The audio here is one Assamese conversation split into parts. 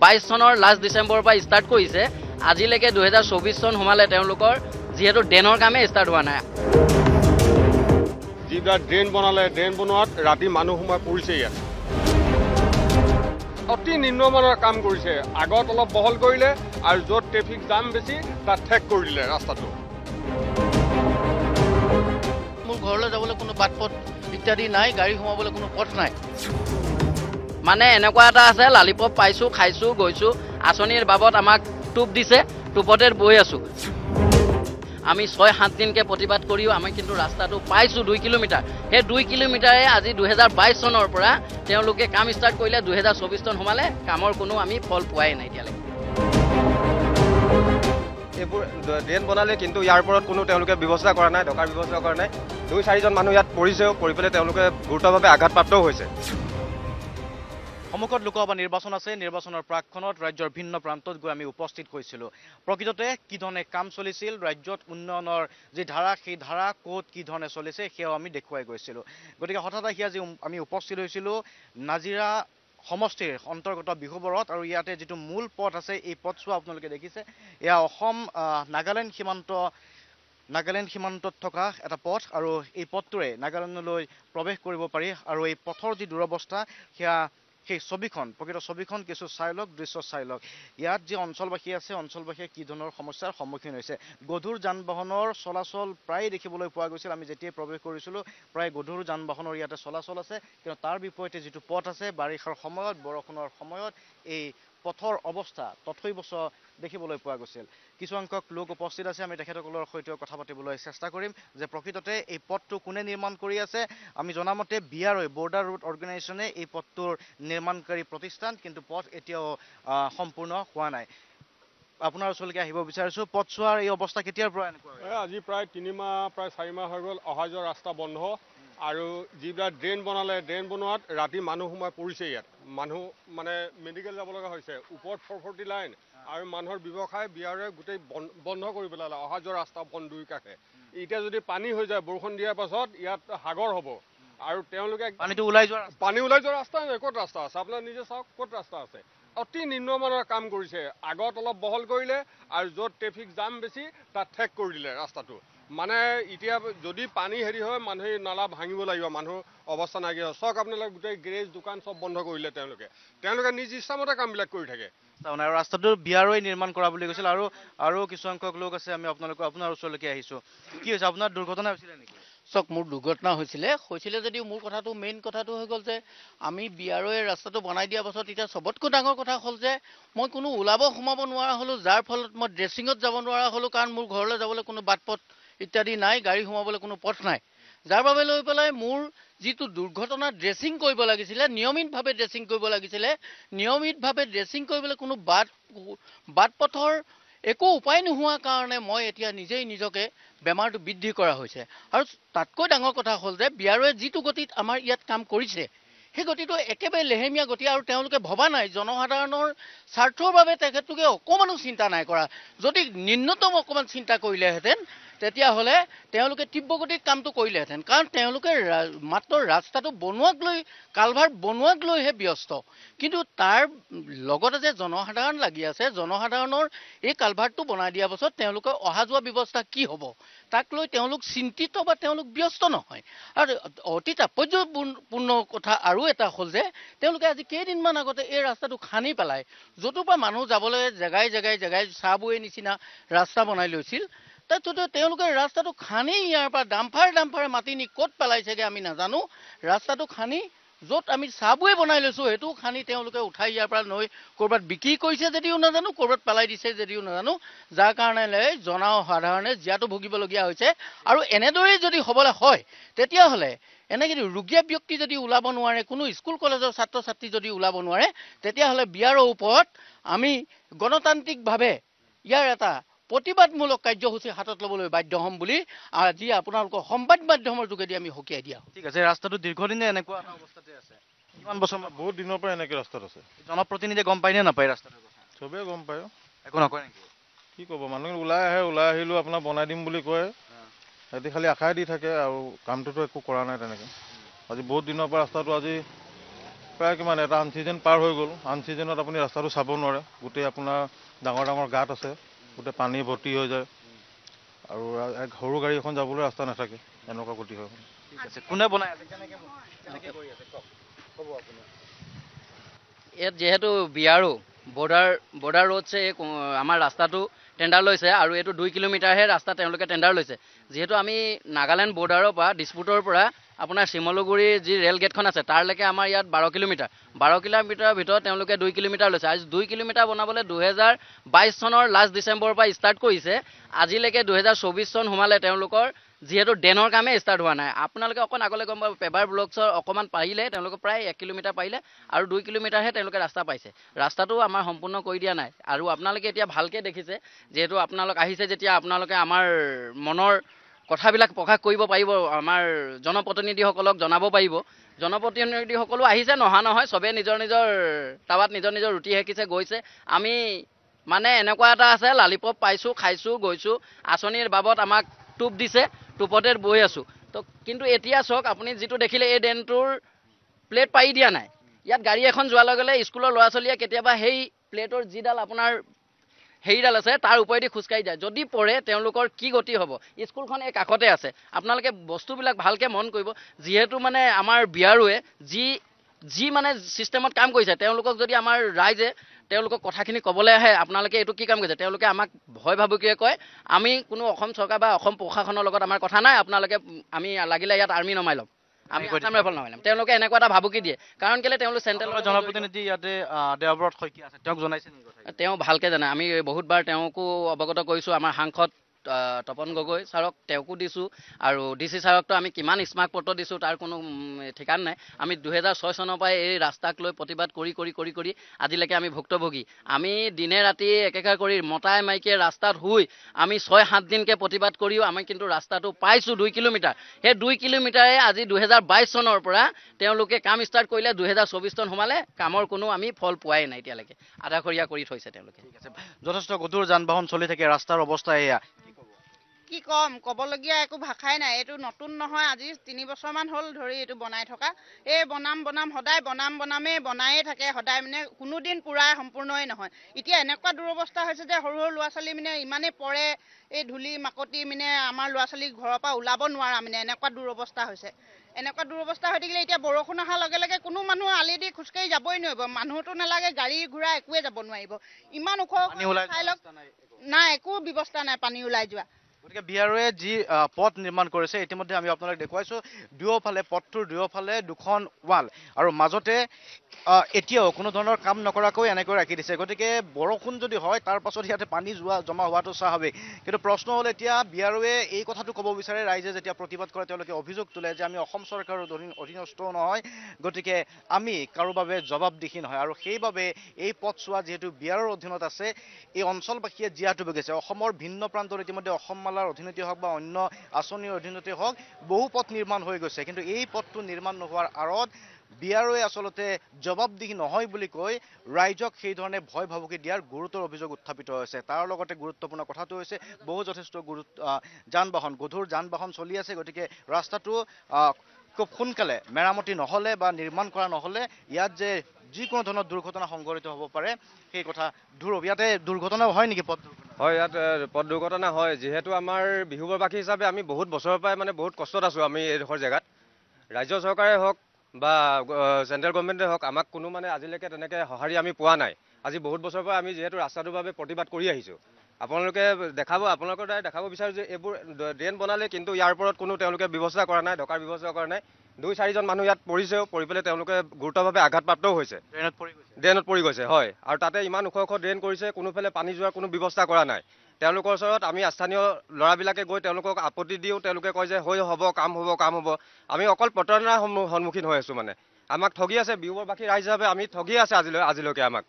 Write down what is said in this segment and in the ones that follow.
2022 চনৰ লাষ্ট ডিচেম্বৰৰ পৰা ষ্টাৰ্ট কৰিছে আজিলৈকে 2024 চন সোমালে তেওঁলোকৰ যেহেতু ড্ৰেনৰ কামে ষ্টাৰ্ট হোৱা নাই যিবিলাক ড্ৰেন বনালে ড্ৰেন বনোৱাত ৰাতি মানুহ সোমাই পৰিছে ইয়াত অতি নিম্নমানৰ কাম কৰিছে আগত অলপ বহল কৰিলে আৰু য'ত ট্ৰেফিক জাম বেছি তাত ঠেক কৰি দিলে ৰাস্তাটো মোৰ ঘৰলৈ যাবলৈ কোনো বাটপথ ইত্যাদি নাই গাড়ী সোমাবলৈ কোনো পথ নাই মানে এনেকুৱা এটা আছে লালিপপ পাইছো খাইছো গৈছো আঁচনিৰ বাবদ আমাক টুপ দিছে টুপতে বৈ আছো আমি 6-7 দিনকে প্ৰতিবাদ কৰিও আমি কিন্তু ৰাস্তাটো পাইছো 2 কিলোমিটাৰ সেই 2 কিলোমিটাৰে আজি 2022 চনৰ পৰা তেওঁলোকে কাম ষ্টাৰ্ট কৰিলে 2024 চন সোমালে কামৰ কোনো আমি ফল পোৱাই নাই এতিয়ালৈকে এইবোৰ ড্ৰেন বনালে কিন্তু ইয়াৰ ওপৰত কোনো তেওঁলোকে ব্যৱস্থা কৰা নাই ডকাৰ ব্যৱস্থা কৰা নাই 2-4জন মানুহ ইয়াত পৰিছেও পৰি পেলাই তেওঁলোকে গুৰুতৰভাৱে আঘাতপ্ৰাপ্তও হৈছে সন্মুখত লোকসভা নিৰ্বাচন আছে নিৰ্বাচনৰ প্ৰাকখনত ৰাজ্যৰ ভিন্ন প্ৰান্তত গৈ আমি উপস্থিত হৈছিলোঁ প্ৰকৃততে কি ধৰণে কাম চলিছিল ৰাজ্যত উন্নয়নৰ যি ধাৰা সেই ধাৰা ক'ত কি ধৰণে চলিছে সেয়াও আমি দেখুৱাই গৈছিলোঁ গতিকে হঠাৎ আহি আজি আমি উপস্থিত হৈছিলোঁ নাজিৰা সমষ্টিৰ অন্তৰ্গত বিহুবৰত আৰু ইয়াতে যিটো মূল পথ আছে এই পথছোৱা আপোনালোকে দেখিছে এয়া অসম নাগালেণ্ড সীমান্তত থকা এটা পথ আৰু এই পথটোৰে নাগালেণ্ডলৈ প্ৰৱেশ কৰিব পাৰি আৰু এই পথৰ যি দুৰৱস্থা সেয়া সেই ছবিখন প্ৰকৃত ছবিখন কিছু চাই লওক দৃশ্য চাই লওক ইয়াত যি অঞ্চলবাসী আছে অঞ্চলবাসীয়ে কি ধৰণৰ সমস্যাৰ সন্মুখীন হৈছে গধুৰ যান বাহনৰ চলাচল প্ৰায় দেখিবলৈ পোৱা গৈছিল আমি যেতিয়াই প্ৰৱেশ কৰিছিলোঁ প্ৰায় গধুৰ যান বাহনৰ ইয়াতে চলাচল আছে কিন্তু তাৰ বিপৰীতে যিটো পথ আছে বাৰিষাৰ সময়ত বৰষুণৰ সময়ত এই পথৰ অৱস্থা তথৈবচ দেখিবলৈ পোৱা গৈছিল কিছু সংখ্যক লোক উপস্থিত আছে আমি তেখেতসকলৰ সৈতে কথা পাতিবলৈ চেষ্টা কৰিম যে প্ৰকৃততে এই পথটো কোনে নিৰ্মাণ কৰি আছে আমি জনামতে BROI বৰ্ডাৰ ৰুট অৰ্গেনাইজেশ্যনে এই পথটোৰ নিৰ্মাণকাৰী প্ৰতিষ্ঠান কিন্তু পথ এতিয়াও সম্পূৰ্ণ হোৱা নাই আপোনাৰ ওচৰলৈকে আহিব বিচাৰিছোঁ পথছোৱাৰ এই অৱস্থা কেতিয়াৰ পৰা এনেকুৱা আজি প্ৰায় 3 মাহ প্ৰায় 4 মাহ হৈ গ'ল অহা যোৱা ৰাস্তা বন্ধ আৰু যিবিলাক ড্ৰেন বনালে ড্ৰেন বনোৱাত ৰাতি মানুহ সোমাই পৰিছে ইয়াত মানুহ মানে মেডিকেল যাব লগা হৈছে ওপৰত 440 লাইন আৰু মানুহৰ ব্যৱসায় BROI গোটেই বন্ধ কৰি পেলালে অহা যোৱা ৰাস্তা বন্ধ দুই কাষে এতিয়া যদি পানী হৈ যায় বৰষুণ দিয়াৰ পাছত ইয়াত সাগৰ হ'ব আৰু তেওঁলোকে পানী ওলাই যোৱা ৰাস্তা নাই ক'ত ৰাস্তা আছে আপোনালোকে নিজে চাওক ক'ত ৰাস্তা আছে অতি নিম্নমানৰ কাম কৰিছে আগত অলপ বহল কৰিলে আৰু য'ত ট্ৰেফিক জাম বেছি তাত ঠেক কৰি দিলে ৰাস্তাটো মানে এতিয়া যদি পানী হেৰি হয় মানুহে নালা ভাঙিব লাগিব মানুহ অৱস্থা নাইকিয়া হয় চাওক আপোনালোকে গোটেই গেৰেজ দোকান চব বন্ধ কৰিলে তেওঁলোকে নিজ ইচ্ছামতে কামবিলাক কৰি থাকে আৰু ৰাস্তাটো BROI নিৰ্মাণ কৰা বুলি কৈছিল আৰু কিছু সংখ্যক লোক আছে আমি আপোনাৰ ওচৰলৈকে আহিছোঁ কি হৈছে আপোনাৰ দুৰ্ঘটনা হৈছিলে নেকি চাওক মোৰ দুৰ্ঘটনা হৈছিলে যদিও মোৰ কথাটো মেইন কথাটো হৈ গ'ল যে আমি BROI ৰাস্তাটো বনাই দিয়াৰ পাছত এতিয়া চবতকৈ ডাঙৰ কথা হ'ল যে মই কোনো ওলাব সোমাব নোৱাৰা হ'লোঁ যাৰ ফলত মই ড্ৰেছিঙত যাব নোৱাৰা হ'লোঁ কাৰণ মোৰ ঘৰলৈ যাবলৈ কোনো বাটপথ ইত্যাদি নাই গাড়ী সোমাবলৈ কোনো পথ নাই যাৰ বাবে লৈ পেলাই মোৰ যিটো দুৰ্ঘটনা ড্ৰেছিং কৰিব লাগিছিলে নিয়মিতভাৱে ড্ৰেছিং কৰিব লাগিছিলে নিয়মিতভাৱে ড্ৰেছিং কৰিবলৈ কোনো বাটপথৰ একো উপায় নোহোৱাৰ কাৰণে মই এতিয়া নিজেই নিজকে বেমাৰটো বৃদ্ধি কৰা হৈছে আৰু তাতকৈ ডাঙৰ কথা হ'ল যে BROI যিটো গতিত আমাৰ ইয়াত কাম কৰিছে সেই গতিটো একেবাৰে লেহেমীয়া গতি আৰু তেওঁলোকে ভবা নাই জনসাধাৰণৰ স্বাৰ্থৰ বাবে তেখেতলোকে অকণমানো চিন্তা নাই কৰা যদি নিম্নতম অকণমান চিন্তা কৰিলেহেঁতেন তেতিয়াহ'লে তেওঁলোকে তীব্ৰ গতিত কামটো কৰিলেহেঁতেন কাৰণ তেওঁলোকে মাত্ৰ ৰাস্তাটো বনোৱাক লৈ কালভাৰ্ট বনোৱাক লৈহে ব্যস্ত কিন্তু তাৰ লগতে যে জনসাধাৰণ লাগি আছে জনসাধাৰণৰ এই কালভাৰ্টটো বনাই দিয়াৰ পাছত তেওঁলোকৰ অহা যোৱা ব্যৱস্থা কি হ'ব তাক লৈ তেওঁলোক চিন্তিত বা তেওঁলোক ব্যস্ত নহয় আৰু অতি তাৎপৰ্যপূৰ্ণ কথা আৰু এটা হ'ল যে তেওঁলোকে আজি কেইদিনমান আগতে এই ৰাস্তাটো খান্দি পেলাই য'তৰ পৰা মানুহ যাবলৈ জেগাই চাবৱে নিচিনা ৰাস্তা বনাই লৈছিল তাততো তেওঁলোকে ৰাস্তাটো খান্দি ইয়াৰ পৰা ডাম্পাৰে মাটি নি ক'ত পেলাইছেগৈ আমি নাজানো ৰাস্তাটো খান্দি য'ত আমি চাবৱে বনাই লৈছোঁ সেইটো খান্দি তেওঁলোকে উঠাই ইয়াৰ পৰা নৈ ক'ৰবাত বিক্ৰী কৰিছে যদিও নাজানো ক'ৰবাত পেলাই দিছে যদিও নাজানো যাৰ কাৰণে জনসাধাৰণে জীয়াটো ভুগিবলগীয়া হৈছে আৰু এনেদৰেই যদি হ'বলৈ হয় তেতিয়াহ'লে এনেকৈ ৰোগীয়া ব্যক্তি যদি ওলাব নোৱাৰে কোনো স্কুল কলেজৰ ছাত্ৰ ছাত্ৰী যদি ওলাব নোৱাৰে তেতিয়াহ'লে BROI ওপৰত আমি গণতান্ত্ৰিকভাৱে ইয়াৰ এটা প্ৰতিবাদমূলক কাৰ্যসূচী হাতত ল'বলৈ বাধ্য হ'ম বুলি আজি আপোনালোকৰ সংবাদ মাধ্যমৰ যোগেদি আমি সকীয়াই দিয়া ঠিক আছে ৰাস্তাটো দীৰ্ঘদিনে এনেকুৱা এটা অৱস্থাতে আছে কিমান বছৰ বহুত দিনৰ পৰা এনেকৈ ৰাস্তাত আছে জনপ্ৰতিনিধিয়ে গম পায় নে নাপায় ৰাস্তাটোৰ কথা চবেই গম পায় একো নকয় নেকি কি ক'ব মানুহে ওলাই আহিলোঁ আপোনাৰ বনাই দিম বুলি কয় সিহঁতি খালি আশাই দি থাকে আৰু কামটোতো একো কৰা নাই তেনেকৈ আজি বহুত দিনৰ পৰা ৰাস্তাটো আজি প্ৰায় কিমান এটা আনচিজন পাৰ হৈ গ'ল। আনচিজনত আপুনি ৰাস্তাটো চাব নোৱাৰে, গোটেই আপোনাৰ ডাঙৰ ডাঙৰ গাঁত আছে, গোটেই পানী ভৰ্তি হৈ যায় আৰু সৰু গাড়ী এখন যাবলৈ ৰাস্তা নাথাকে, এনেকুৱা গতি হয়। ঠিক আছে, কোনে বনাই আছে, কেনেকে কৰি আছে ক'ব আপুনি? ইয়াত যিহেতু বিয়াৰো বৰ্ডাৰ ৰোডছে আমাৰ ৰাস্তাটো টেণ্ডাৰ লৈছে আৰু এইটো 2 কিলোমিটাৰহে ৰাস্তা তেওঁলোকে টেণ্ডাৰ লৈছে। যিহেতু আমি নাগালেণ্ড বৰ্ডাৰৰ পৰা দিছপুৰৰ পৰা আপোনাৰ শিমলুগুৰিৰ যি ৰেল গেটখন আছে তাৰলৈকে আমাৰ ইয়াত 12 কিলোমিটাৰ। 12 কিলোমিটাৰৰ ভিতৰত তেওঁলোকে 2 কিলোমিটাৰ লৈছে। আজি 2 কিলোমিটাৰ বনাবলৈ 2022 চনৰ লাষ্ট ডিচেম্বৰৰ পৰা ষ্টাৰ্ট কৰিছে। আজিলৈকে 2024 চন সোমালে তেওঁলোকৰ যিহেতু ড্ৰেইনৰ কামেই ষ্টাৰ্ট হোৱা নাই। আপোনালোকে অকণ আগলৈ গম পাব, পেবাৰ ব্লকছৰ অকণমান পাৰিলে তেওঁলোকে প্ৰায় 1 কিলোমিটাৰ পাৰিলে আৰু 2 কিলোমিটাৰহে তেওঁলোকে ৰাস্তা পাইছে। ৰাস্তাটো আমাৰ সম্পূৰ্ণ কৰি দিয়া নাই আৰু আপোনালোকে এতিয়া ভালকৈ দেখিছে, যিহেতু আপোনালোক আহিছে যেতিয়া আপোনালোকে আমাৰ মনৰ কথাবিলাক প্ৰকাশ কৰিব পাৰিব, আমাৰ জনপ্ৰতিনিধিসকলক জনাব পাৰিব। জনপ্ৰতিনিধিসকলো আহিছে, নহা নহয়, চবেই নিজৰ নিজৰ টাৱাত নিজৰ নিজৰ ৰুটি সেকিছে, গৈছে। আমি মানে এনেকুৱা এটা আছে, লালিপপ পাইছোঁ, খাইছোঁ, গৈছোঁ, আঁচনিৰ বাবদ আমাক টোপ দিছে, টোপতে বৈ আছোঁ। তো কিন্তু এতিয়া চাওক আপুনি যিটো দেখিলে এই ড্ৰেইনটোৰ প্লেট পাৰি দিয়া নাই। ইয়াত গাড়ী এখন যোৱাৰ লগে লগে স্কুলৰ ল'ৰা ছোৱালীয়ে কেতিয়াবা সেই প্লেটৰ যিডাল আপোনাৰ হেৰিডাল আছে তাৰ ওপৰেদি খোজকাঢ়ি যায়, যদি পৰে তেওঁলোকৰ কি গতি হ'ব। স্কুলখন এই কাষতে আছে, আপোনালোকে বস্তুবিলাক ভালকৈ মন কৰিব। যিহেতু মানে আমাৰ বিয়াৰোৱে যি মানে ছিষ্টেমত কাম কৰিছে, তেওঁলোকক যদি আমাৰ ৰাইজে তেওঁলোকক কথাখিনি ক'বলৈ আহে আপোনালোকে এইটো কি কাম কৰিছে, তেওঁলোকে আমাক ভয় ভাবুকিয়ে কয় আমি কোনো অসম চৰকাৰ বা অসম প্ৰশাসনৰ লগত আমাৰ কথা নাই, আপোনালোকে আমি লাগিলে ইয়াত আৰ্মি নমাই ল'ম, আমি আসাম ৰাইফল নমাই ল'ম। তেওঁলোকে এনেকুৱা এটা ভাবুকি দিয়ে, কাৰণ কেলৈ তেওঁলোক চেণ্ট্ৰেলৰ জনপ্ৰতিনিধি ইয়াতে দেৱব্ৰত শইকীয়া আছে, তেওঁক জনাইছে নেকি কথা? তেওঁ ভালকৈ জানে, আমি বহুতবাৰ তেওঁকো অৱগত কৰিছোঁ। আমাৰ সাংসদ তপন গগৈ ছাৰক তেওঁকো দিছোঁ আৰু DC ছাৰকতো আমি কিমান স্মাৰক পত্ৰ দিছোঁ তাৰ কোনো ঠিকান নাই। আমি 2006 চনৰ পৰাই এই ৰাস্তাক লৈ প্ৰতিবাদ কৰি আজিলৈকে আমি ভুক্তভোগী। আমি দিনে ৰাতি একেকাৰ কৰি মতাই মাইকীয়ে ৰাস্তাত শুই আমি 6-7 দিনকৈ প্ৰতিবাদ কৰিও আমি কিন্তু ৰাস্তাটো পাইছোঁ 2 কিলোমিটাৰ। সেই 2 কিলোমিটাৰে আজি 2022 চনৰ পৰা তেওঁলোকে কাম ষ্টাৰ্ট কৰিলে, 2024 চন সোমালে, কামৰ কোনো আমি ফল পোৱাই নাই এতিয়ালৈকে, আধাখৰীয়া কৰি থৈছে তেওঁলোকে। ঠিক আছে, যথেষ্ট গধুৰ যান বাহন চলি থাকে, ৰাস্তাৰ অৱস্থা এয়া। কি ক'ম, ক'বলগীয়া একো ভাষাই নাই। এইটো নতুন নহয়, আজি 3 বছৰমান হ'ল ধৰি এইটো বনাই থকা। এই বনাম সদায় বনায়েই থাকে, সদায় মানে কোনোদিন পূৰা সম্পূৰ্ণই নহয়। এতিয়া এনেকুৱা দুৰৱস্থা হৈছে যে সৰু ল'ৰা ছোৱালী মানে ইমানেই পৰে, এই ধূলি মাকতি মানে আমাৰ ল'ৰা ছোৱালী ঘৰৰ পৰা ওলাব নোৱাৰা, মানে এনেকুৱা দুৰৱস্থা হৈছে। এনেকুৱা দুৰৱস্থা হৈ থাকিলে এতিয়া বৰষুণ অহাৰ লগে লগে কোনো মানুহ আলি দি খোজকাঢ়ি যাবই নোৱাৰিব, মানুহতো নালাগে, গাড়ী ঘোঁৰা একোৱে যাব নোৱাৰিব। ইমান ওখ ঠাই লগ নাই, একো ব্যৱস্থা নাই পানী ওলাই যোৱা। গতিকে বিয়াৰোৱে যি পথ নিৰ্মাণ কৰিছে, ইতিমধ্যে আমি আপোনালোক দেখুৱাইছোঁ, দুয়োফালে পথটোৰ দুয়োফালে 2খন ৱাল আৰু মাজতে এতিয়াও কোনো ধৰণৰ কাম নকৰাকৈ এনেকৈ ৰাখি দিছে। গতিকে বৰষুণ যদি হয় তাৰ পাছত ইয়াতে পানী জমা হোৱাটো স্বাভাৱিক। কিন্তু প্ৰশ্ন হ'ল এতিয়া বিয়াৰোৱে এই কথাটো ক'ব বিচাৰে, ৰাইজে যেতিয়া প্ৰতিবাদ কৰে তেওঁলোকে অভিযোগ তোলে যে আমি অসম চৰকাৰৰ অধীনস্থও নহয়, গতিকে আমি কাৰো বাবে জবাবদিহি নহয়। আৰু সেইবাবে এই পথছোৱা যিহেতু বিয়াৰৰ অধীনত আছে, এই অঞ্চলবাসীয়ে জীয়াতু বগিছে। অসমৰ ভিন্ন প্ৰান্তত ইতিমধ্যে অসম মালাৰ অধীনতে হওক বা অন্য আঁচনিৰ অধীনতে হওক বহু পথ নিৰ্মাণ হৈ গৈছে, কিন্তু এই পথটো নিৰ্মাণ নোহোৱাৰ আঁৰত বিয়াৰোৱে আচলতে জবাবদিহি নহয় বুলি কৈ ৰাইজক সেই ধৰণে ভয় ভাবুকি দিয়াৰ গুৰুতৰ অভিযোগ উত্থাপিত হৈছে। তাৰ লগতে গুৰুত্বপূৰ্ণ কথাটো হৈছে যথেষ্ট গধুৰ যান বাহন চলি আছে, গতিকে ৰাস্তাটো খুব সোনকালে মেৰামতি নহ'লে বা নিৰ্মাণ কৰা নহ'লে ইয়াত যে যিকোনো ধৰণৰ দুৰ্ঘটনা সংঘটিত হ'ব পাৰে সেই কথা ধ্ৰুৱ। ইয়াতে দুৰ্ঘটনাও হয় নেকি? পথ দুৰ্ঘটনা হয়, ইয়াত পথ দুৰ্ঘটনা হয়। যিহেতু আমাৰ বিহুবৰবাসী হিচাপে আমি বহুত বছৰৰ পৰাই মানে বহুত কষ্টত আছোঁ আমি এইডোখৰ জেগাত। ৰাজ্য চৰকাৰে হওক বা চেণ্ট্ৰেল গভৰ্ণমেণ্টে হওক আমাক কোনো মানে আজিলৈকে তেনেকৈ সঁহাৰি আমি পোৱা নাই। আজি বহুত বছৰৰ পৰা আমি যিহেতু ৰাস্তাটোৰ বাবে প্ৰতিবাদ কৰি আহিছোঁ, আপোনালোকে আপোনালোকৰ দ্বাৰা দেখাব বিচাৰোঁ যে এইবোৰ ড্ৰেইন বনালে কিন্তু ইয়াৰ ওপৰত কোনো তেওঁলোকে ব্যৱস্থা কৰা নাই, ঢকাৰ ব্যৱস্থা কৰা নাই। 2-4জন মানুহ ইয়াত পৰিছেও, পৰি পেলাই তেওঁলোকে গুৰুতৰভাৱে আঘাতপ্ৰাপ্তও হৈছে, ড্ৰেইনত পৰি গৈছে। হয়, আৰু তাতে ইমান ওখ ড্ৰেইন কৰিছে, কোনোফালে পানী যোৱাৰ কোনো ব্যৱস্থা কৰা নাই। তেওঁলোকৰ ওচৰত আমি স্থানীয় ল'ৰাবিলাকে গৈ তেওঁলোকক আপত্তি দিওঁ, তেওঁলোকে কয় যে হ'ব, কাম হ'ব। আমি অকল প্ৰতাৰণাৰ সন্মুখীন হৈ আছোঁ। মানে আমাক ঠগি আছে, বিহুবৰবাসী ৰাইজ হিচাপে আমি ঠগি আছে আজিলৈকে আমাক।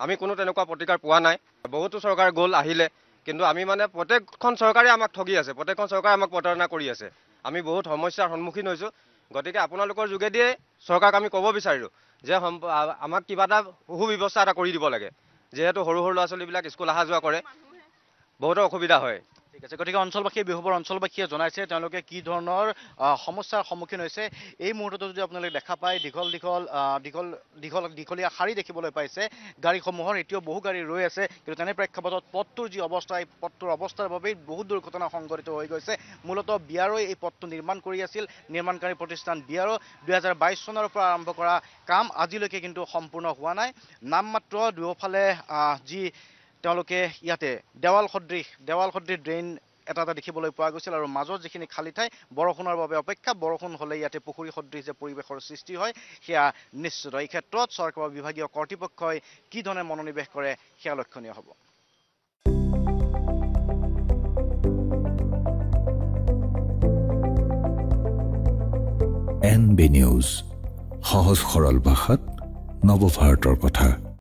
আমি কোনো তেনেকুৱা প্ৰতিকাৰ পোৱা নাই। বহুতো চৰকাৰ গ'ল আহিলে, কিন্তু আমি মানে প্ৰত্যেকখন চৰকাৰে আমাক ঠগি আছে, প্ৰত্যেকখন চৰকাৰে আমাক প্ৰতাৰণা কৰি আছে। আমি বহুত সমস্যাৰ সন্মুখীন হৈছোঁ। গতিকে আপোনালোকৰ যোগেদিয়ে চৰকাৰক আমি ক'ব বিচাৰোঁ যে আমাক কিবা এটা সুব্যৱস্থা এটা কৰি দিব লাগে। যিহেতু সৰু ল'ৰা ছোৱালীবিলাক স্কুল অহা যোৱা কৰে, বহুতো অসুবিধা হয়। ঠিক আছে, গতিকে অঞ্চলবাসীয়ে বিহুবৰ অঞ্চলবাসীয়ে জনাইছে তেওঁলোকে কি ধৰণৰ সমস্যাৰ সন্মুখীন হৈছে। এই মুহূৰ্তত যদি আপোনালোকে দেখা পায় দীঘলীয়া শাৰী দেখিবলৈ পাইছে গাড়ীসমূহৰ, এতিয়াও বহু গাড়ী ৰৈ আছে। কিন্তু তেনে প্ৰেক্ষাপটত পথটোৰ যি অৱস্থা, এই পথটোৰ অৱস্থাৰ বাবেই বহুত দুৰ্ঘটনা সংঘটিত হৈ গৈছে। মূলতঃ বিআৰঅ'ই এই পথটো নিৰ্মাণ কৰি আছিল। নিৰ্মাণকাৰী প্ৰতিষ্ঠান বিআৰঅ' 2022 চনৰ পৰা আৰম্ভ কৰা কাম আজিলৈকে কিন্তু সম্পূৰ্ণ হোৱা নাই। নামমাত্ৰ দুয়োফালে যি তেওঁলোকে ইয়াতে দেৱাল সদৃশ ড্ৰেইন এটা দেখিবলৈ পোৱা গৈছিল আৰু মাজত যিখিনি খালী ঠাই বৰষুণৰ বাবে অপেক্ষা। বৰষুণ হ'লে ইয়াতে পুখুৰী সদৃশ যে পৰিৱেশৰ সৃষ্টি হয় সেয়া নিশ্চিত। এই ক্ষেত্ৰত চৰকাৰৰ বিভাগীয় কৰ্তৃপক্ষই কি ধৰণে মনোনিৱেশ কৰে সেয়া লক্ষণীয় হ'ব। NB নিউজ, সহজ সৰল ভাষাত নৱভাৰতৰ কথা।